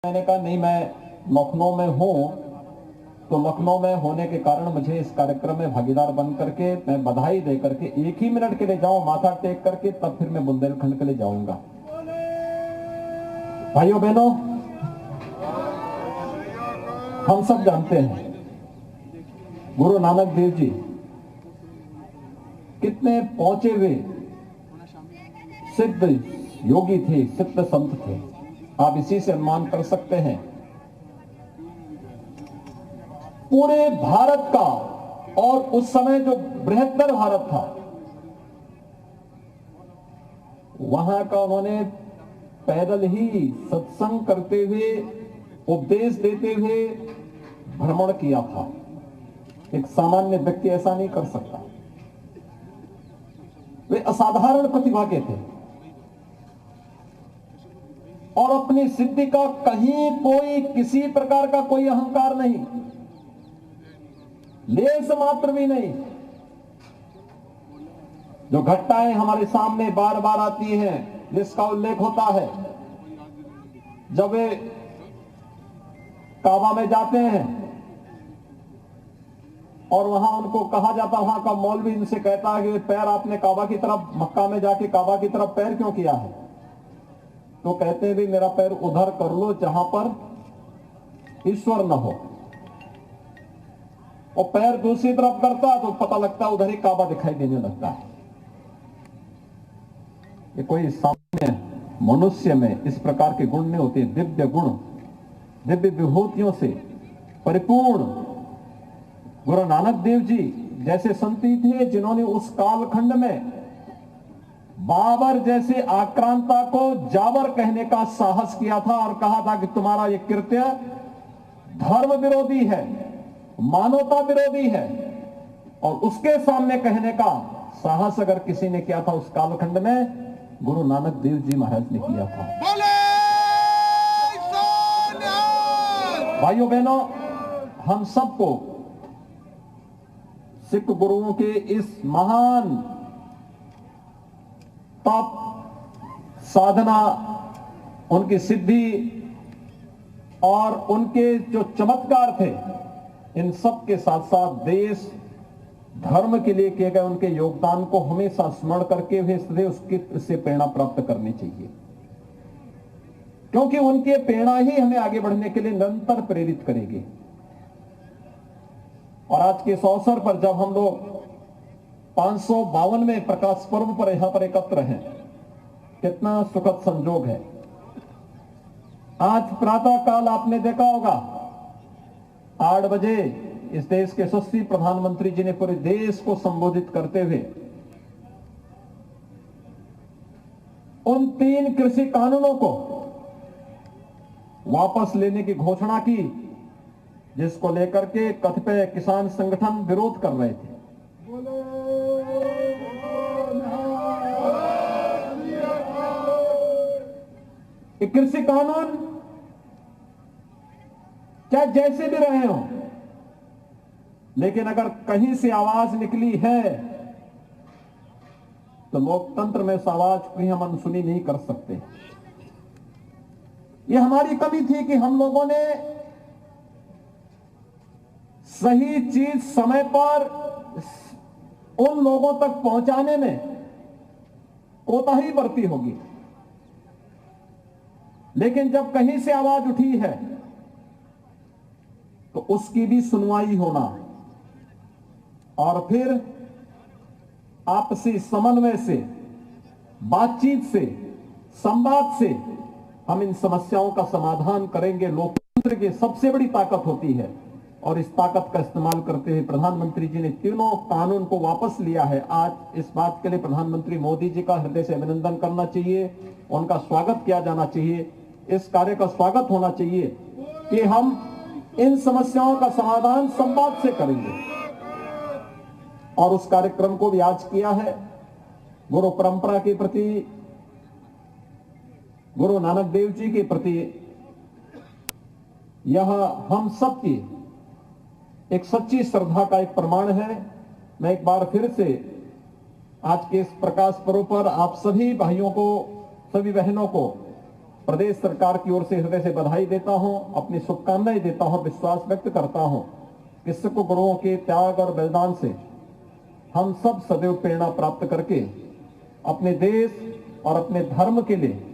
मैंने कहा नहीं, मैं लखनऊ में हूं, तो लखनऊ में होने के कारण मुझे इस कार्यक्रम में भागीदार बन करके मैं बधाई दे करके 1 ही मिनट के लिए जाऊं, माथा टेक करके, तब फिर मैं बुंदेलखंड के लिए जाऊंगा। भाइयों बहनों, हम सब जानते हैं गुरु नानक देव जी कितने पहुंचे हुए सिद्ध योगी थे, सिद्ध संत थे। आप इसी से अनुमान कर सकते हैं पूरे भारत का, और उस समय जो बृहत्तर भारत था वहां का उन्होंने पैदल ही सत्संग करते हुए, उपदेश देते हुए भ्रमण किया था। एक सामान्य व्यक्ति ऐसा नहीं कर सकता। वे असाधारण प्रतिभा के थे और अपनी सिद्धि का कहीं कोई किसी प्रकार का कोई अहंकार नहीं, लेस मात्र भी नहीं। जो घटनाएं हमारे सामने बार बार आती हैं, जिसका उल्लेख होता है, जब वे काबा में जाते हैं और वहां उनको कहा जाता, वहां का मौलवी इनसे कहता है कि पैर आपने काबा की तरफ, मक्का में जाके काबा की तरफ पैर क्यों किया है? तो कहते हैं भी मेरा पैर उधर कर लो जहां पर ईश्वर न हो, और पैर दूसरी तरफ करता तो पता लगता है उधर ही काबा दिखाई देने लगता है। ये कोई सामान्य मनुष्य में इस प्रकार के गुण नहीं होते। दिव्य गुण, दिव्य विभूतियों से परिपूर्ण गुरु नानक देव जी जैसे संती थे, जिन्होंने उस कालखंड में बाबर जैसे आक्रांता को जावर कहने का साहस किया था और कहा था कि तुम्हारा यह कृत्य धर्म विरोधी है, मानवता विरोधी है, और उसके सामने कहने का साहस अगर किसी ने किया था उस कालखंड में, गुरु नानक देव जी महाराज ने किया था। भाइयों बहनों, हम सबको सिख गुरुओं के इस महान तप, साधना, उनकी सिद्धि और उनके जो चमत्कार थे, इन सब के साथ साथ देश धर्म के लिए किए गए उनके योगदान को हमेशा स्मरण करके हुए उससे प्रेरणा प्राप्त करनी चाहिए, क्योंकि उनकी प्रेरणा ही हमें आगे बढ़ने के लिए निरंतर प्रेरित करेगी। और आज के इस अवसर पर जब हम लोग 552वें प्रकाश पर्व पर यहां पर एकत्र हैं, कितना सुखद संजोग है। आज प्रातः काल आपने देखा होगा 8 बजे इस देश के यशस्वी प्रधानमंत्री जी ने पूरे देश को संबोधित करते हुए उन 3 कृषि कानूनों को वापस लेने की घोषणा की, जिसको लेकर के कतिपय किसान संगठन विरोध कर रहे थे। कृषि कानून चाहे जैसे भी रहे हो, लेकिन अगर कहीं से आवाज निकली है तो लोकतंत्र में उस आवाज को हम अनसुनी नहीं कर सकते। यह हमारी कमी थी कि हम लोगों ने सही चीज समय पर उन लोगों तक पहुंचाने में कोताही बरती होगी, लेकिन जब कहीं से आवाज उठी है तो उसकी भी सुनवाई होना और फिर आपसी समन्वय से, बातचीत से, संवाद से हम इन समस्याओं का समाधान करेंगे। लोकतंत्र की सबसे बड़ी ताकत होती है, और इस ताकत का इस्तेमाल करते हुए प्रधानमंत्री जी ने तीनों कानून को वापस लिया है। आज इस बात के लिए प्रधानमंत्री मोदी जी का हृदय से अभिनंदन करना चाहिए, उनका स्वागत किया जाना चाहिए, इस कार्य का स्वागत होना चाहिए कि हम इन समस्याओं का समाधान संवाद से करेंगे। और उस कार्यक्रम को भी आज किया है गुरु परंपरा के प्रति, गुरु नानक देव जी के प्रति। यह हम सबकी एक सच्ची श्रद्धा का एक प्रमाण है। मैं एक बार फिर से आज के इस प्रकाश पर्व पर आप सभी भाइयों को, सभी बहनों को प्रदेश सरकार की ओर से हृदय से बधाई देता हूं, अपनी शुभकामनाएं देता हूं, विश्वास व्यक्त करता हूं कि सिख गुरुओं के त्याग और बलिदान से हम सब सदैव प्रेरणा प्राप्त करके अपने देश और अपने धर्म के लिए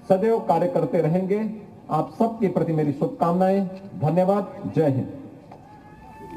सदैव कार्य करते रहेंगे। आप सबके प्रति मेरी शुभकामनाएं। धन्यवाद। जय हिंद।